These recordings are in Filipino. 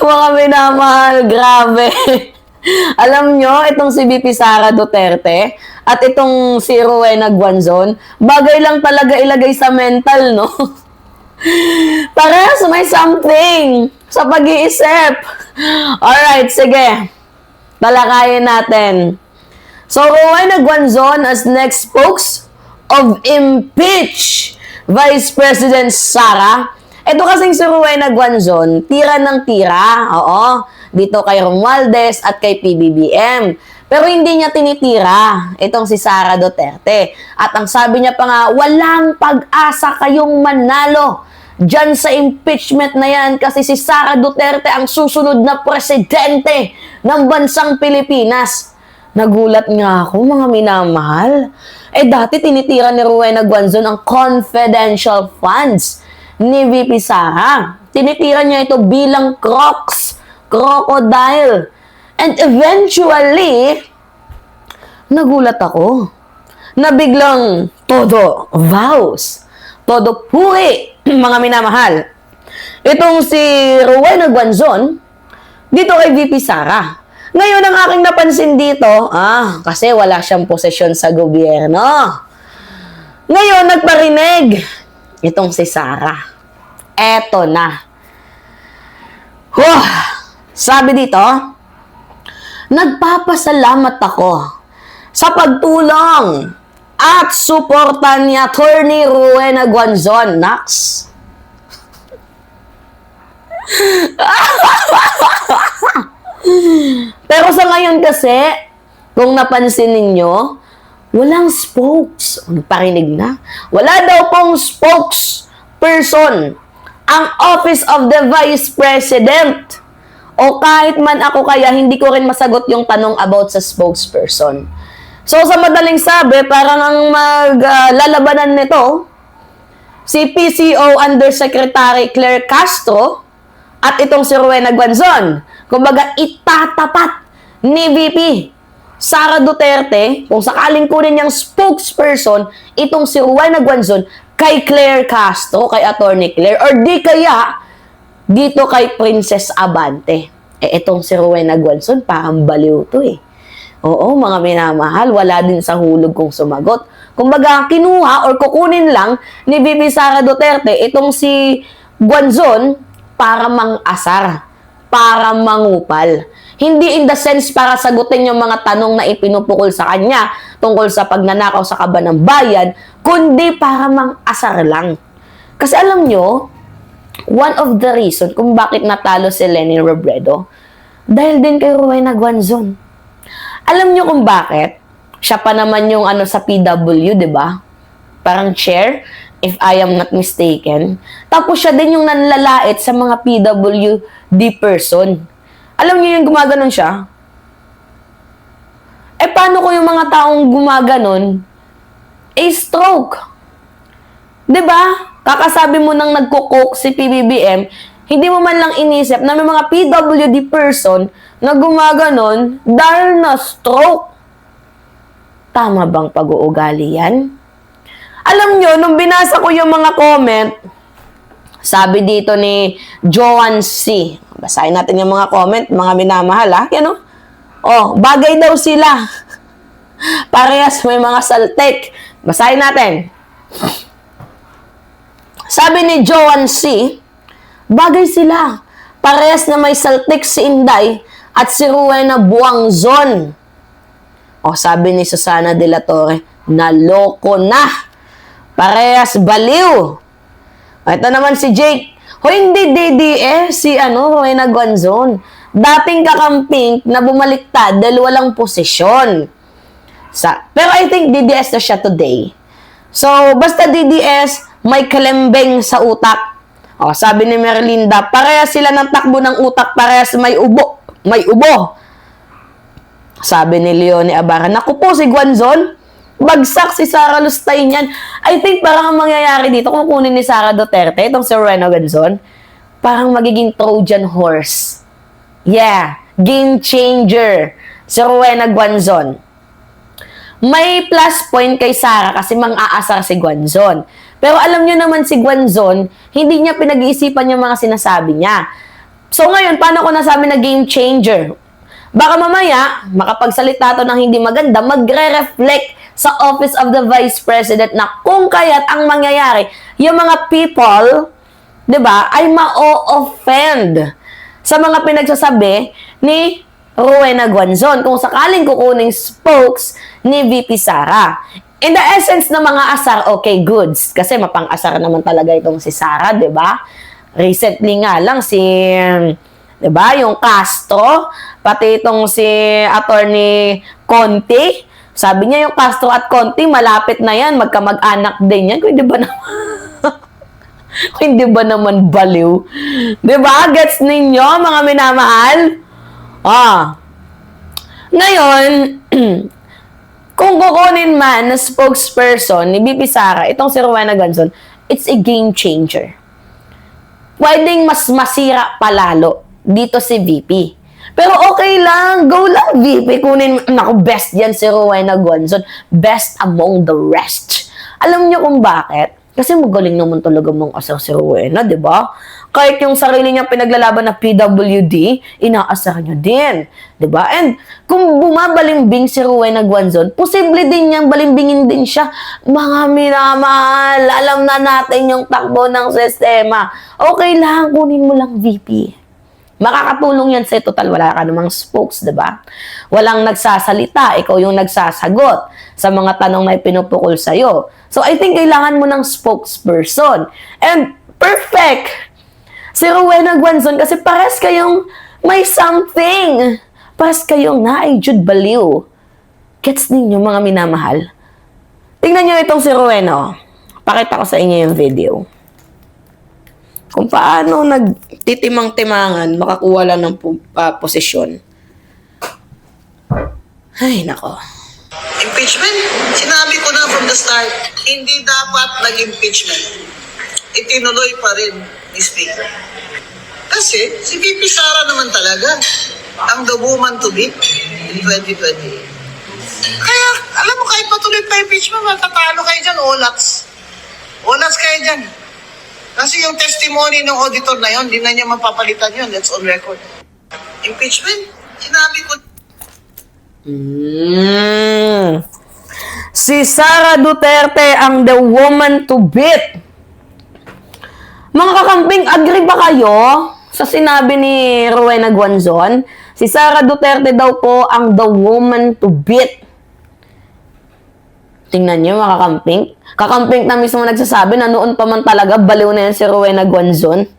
mga minamahal, grabe. Alam nyo, itong si VP Sara Duterte at itong si Rowena Guanzon, bagay lang talaga ilagay sa mental, no? Parehas may something sa pag-iisip. Alright, sige. Talakayin natin. So, Rowena Guanzon as next spokes of impeach Vice President Sara. Ito kasing si Rowena Guanzon, tira ng tira. Oo. Dito kay Romualdez at kay PBBM. Pero hindi niya tinitira itong si Sara Duterte. At ang sabi niya pa nga, walang pag-asa kayong manalo dyan sa impeachment na yan kasi si Sara Duterte ang susunod na presidente ng bansang Pilipinas. Nagulat nga ako, mga minamahal. Dati tinitira ni Rowena Guanzon ang confidential funds ni VP Sara. Tinitira niya ito bilang crocodile. And eventually, nagulat ako na biglang todo vows, todo puri, mga minamahal. Itong si Rowena Guanzon, dito kay VP Sara. Ngayon, ang aking napansin dito, kasi wala siyang posisyon sa gobyerno. Ngayon, nagparinig itong si Sara. Eto na. Sabi dito, nagpapasalamat ako sa pagtulong at suporta ni Attorney Rowena Guanzon. Nax. Pero sa ngayon kasi, kung napansin ninyo, walang spokes. Nagparinig na. Wala daw pong spokesperson ang Office of the Vice President. O kahit man ako kaya, hindi ko rin masagot yung tanong about sa spokesperson. So, sa madaling sabi, parang ang maglalabanan nito, si PCO Undersecretary Claire Castro at itong si Rowena Guanzon. Kumbaga, itatapat ni VP Sara Duterte, kung sakaling kunin niyang spokesperson, itong si Rowena Guanzon kay Claire Castro, kay Attorney Claire, or di kaya dito kay Princess Abante. Itong si Rowena Guanzon, parang baliw to eh. Oo, mga minamahal, wala din sa hulog kung sumagot. Kumbaga, kinuha or kukunin lang ni VP Sara Duterte itong si Guanzon para mang-asar, para mangupal. Hindi in the sense para sagutin yung mga tanong na ipinupukol sa kanya tungkol sa pagnanakaw sa kaban ng bayan, kundi para mang-asar lang. Kasi alam nyo, one of the reason kung bakit natalo si Leni Robredo, dahil din kay Rowena Guanzon. Alam nyo kung bakit? Siya pa naman yung sa PW, di ba? Parang chair, if I am not mistaken. Tapos siya din yung nanlalait sa mga PWD person. Alam niyo yung gumaganon siya? Paano ko yung mga taong gumaganon? Stroke. 'Di ba? Kakasabi mo nang nagko-coke si PBBM, hindi mo man lang inisip na may mga PWD person na gumaganon dahil na stroke. Tama bang pag-uugali yan? Alam nyo, nung binasa ko yung mga comment, sabi dito ni Joan C. Basahin natin yung mga comment, mga minamahal, Yan bagay daw sila. Parehas may mga saltek. Basahin natin. Sabi ni Joan C. Bagay sila. Parehas na may saltek si Inday at si Rowena Guanzon. Sabi ni Susana de la Torre, naloko na. Parehas baliw. Ito naman si Jake. Hindi DDS, si Rowena Guanzon. Dating kakamping na bumaliktad dahil walang posisyon. Pero I think DDS na siya today. So, basta DDS, may kalembeng sa utak. Sabi ni Merlinda, parehas sila ng takbo ng utak, parehas may ubo. May ubo. Sabi ni Leonie Abarra, naku po si Guanzon, bagsak si Sara Lustay niyan. I think parang ang mangyayari dito, kung kunin ni Sara Duterte, itong si Rowena Guanzon, parang magiging Trojan horse. Yeah, game changer si Rowena Guanzon. May plus point kay Sara kasi mang-aasar si Guanzon. Pero alam nyo naman si Guanzon, hindi niya pinag-iisipan yung mga sinasabi niya. So ngayon, paano ko nasabi na game changer? Baka mamaya, makapagsalita to ng hindi maganda, magre-reflect sa Office of the Vice President na kung kaya't ang mangyayari, yung mga people, di ba, ay ma-offend sa mga pinagsasabi ni Rowena Guanzon kung sakaling kukuning spokes ni VP Sara. In the essence ng mga asar, okay, goods. Kasi mapang-asar naman talaga itong si Sara, di ba? Recently nga lang si, di ba, yung Castro, pati itong si Attorney Conti, sabi niya yung Castro at Conti, malapit na yan, magkamag-anak din yan. Kung hindi ba naman, kung hindi ba naman baliw? Di ba? Gets ninyo, mga minamahal? Ngayon, kung kukunin man na spokesperson ni VP Sara, itong si Rowena Guanzon, it's a game changer. Pwedeng mas masira palalo dito si VP. Pero okay lang, go lang VP, kunin, naku, best yan si Rowena Guanzon, best among the rest. Alam niyo kung bakit? Kasi magaling naman talaga mong asar si Rowena, di ba? Kahit yung sarili niya pinaglalaban na PWD, inaasar niya din, di ba? And kung bumabalimbing si Rowena Guanzon, posible din niyang balimbingin din siya. Mga minamahal, alam na natin yung takbo ng sistema. Okay lang, kunin mo lang VP. Makakatulong yan sa total, wala ka namang spokes, di ba? Walang nagsasalita, ikaw yung nagsasagot sa mga tanong na ipinupukol sa'yo. So, I think kailangan mo ng spokesperson. And, perfect! Si Rowena Guanzon, kasi pares kayong may something. Pares kayong na-Jude baliw. Gets ninyo, mga minamahal? Tingnan nyo itong si Rowena. Pakita ko sa inyo yung video. Kung paano nagtitimang-timangan, makakuha lang ng posisyon. Ay, nako. Impeachment, sinabi ko na from the start, hindi dapat nag-impeachment. Itinuloy pa rin ni Speaker. Kasi si VP Sara naman talaga ang the woman to beat in 2028. Kaya, alam mo, kahit patuloy pa impeachment, matatalo kayo dyan, olats. Olats kayo dyan. Kasi yung testimony ng auditor na yun, hindi na niya mapapalitan yun. That's on record. Impeachment, sinabi ko. Si Sara Duterte ang the woman to beat. Mga kakamping, agree ba kayo sa sinabi ni Rowena Guanzon? Si Sara Duterte daw po ang the woman to beat. Tingnan niyo, mga kakamping. Kakamping na mismo nagsasabi na noon pa man talaga baliw na yan si Rowena Guanzon.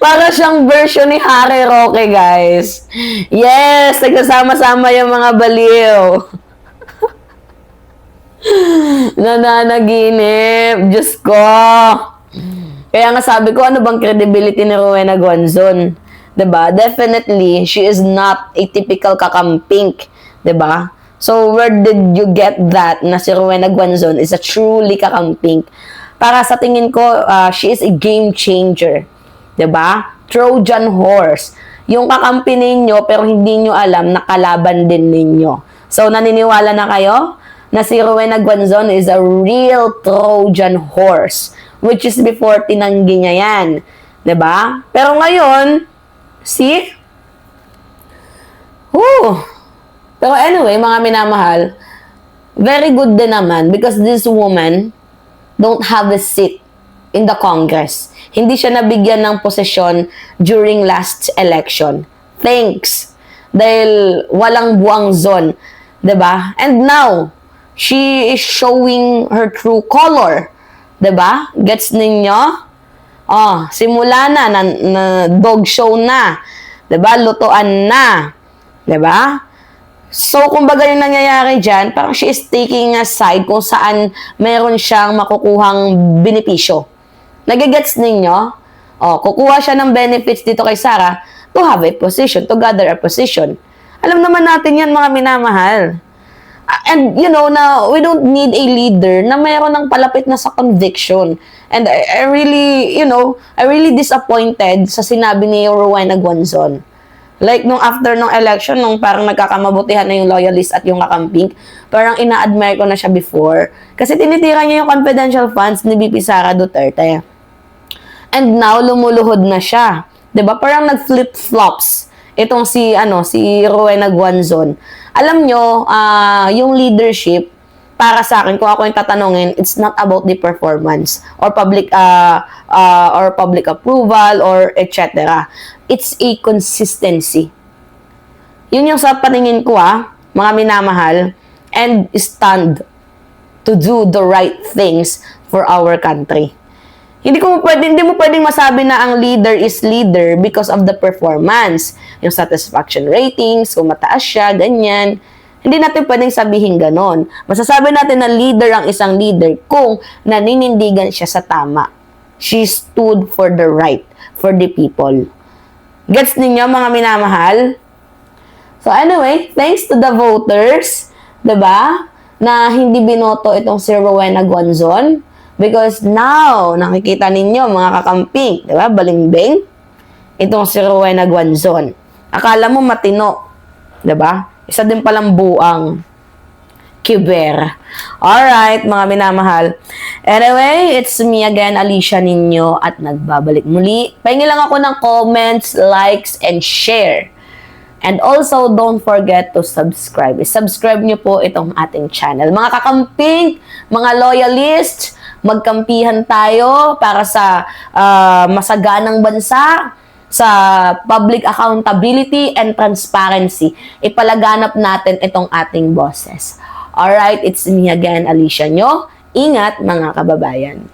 Para siyang version ni Harry Roque, guys. Yes, nagsasama-sama yung mga baliw. Nananaginip. Diyos ko. Kaya nga sabi ko, ano bang credibility ni Rowena Guanzon? Diba? Definitely, she is not a typical kakamping. Diba? So, where did you get that na si Rowena Guanzon is a truly kakamping? Para sa tingin ko, she is a game changer. Diba? Trojan horse. Yung kakampi ninyo, pero hindi nyo alam, nakalaban din ninyo. So, naniniwala na kayo na si Rowena Guanzon is a real Trojan horse. Which is before tinanggi niya yan. Diba? Pero ngayon, see? Pero anyway, mga minamahal, very good din naman because this woman don't have a seat in the Congress. Hindi siya nabigyan ng posisyon during last election. Thanks. Dahil walang buwang zone. Diba? And now, she is showing her true color. Diba? Gets ninyo? Simula na dog show na. Diba? Lutuan na. Diba? So, kumbaga yung nangyayari dyan, parang she is taking a side kung saan meron siyang makukuhang benepisyo. Nagigets ninyo? Kukuha siya ng benefits dito kay Sara to have a position, to gather a position. Alam naman natin yan, mga minamahal. And, you know, na we don't need a leader na mayroon ng palapit na sa conviction. And I really, I really disappointed sa sinabi ni Rowena Guanzon. Like, nung after nung election, nung parang nagkakamabutihan na yung loyalist at yung kakamping, parang ina-admire ko na siya before. Kasi tinitira niya yung confidential funds ni VP Sara Duterte. And now, lumuluhod na siya. 'Di ba? Parang nag-flip-flops itong si Rowena Guanzon. Alam nyo, yung leadership, para sa akin, kung ako yung tatanungin, it's not about the performance or public approval or etc. It's a consistency. Yun yung sa paningin ko, mga minamahal, and stand to do the right things for our country. Hindi mo pwedeng masabi na ang leader is leader because of the performance. Yung satisfaction ratings, kung mataas siya, ganyan. Hindi natin pwedeng sabihin ganon. Masasabi natin na leader ang isang leader kung naninindigan siya sa tama. She stood for the right, for the people. Gets ninyo, mga minamahal? So anyway, thanks to the voters, 'di ba? Na hindi binoto itong si Rowena Guanzon. Because now, nakikita ninyo, mga kakamping, 'di ba? Balimbing. Itong si Rowena Guanzon. Akala mo matino, 'di ba? Isa din palang buang kiber. Alright, mga minamahal. Anyway, it's me again, Alicia ninyo, at nagbabalik muli. Pahingi lang ako ng comments, likes, and share. And also, don't forget to subscribe. Subscribe nyo po itong ating channel. Mga kakamping, mga loyalists, magkampihan tayo para sa masaganang bansa, sa public accountability and transparency. Ipalaganap natin itong ating bosses. Alright, it's me again, Alicia nyo. Ingat, mga kababayan.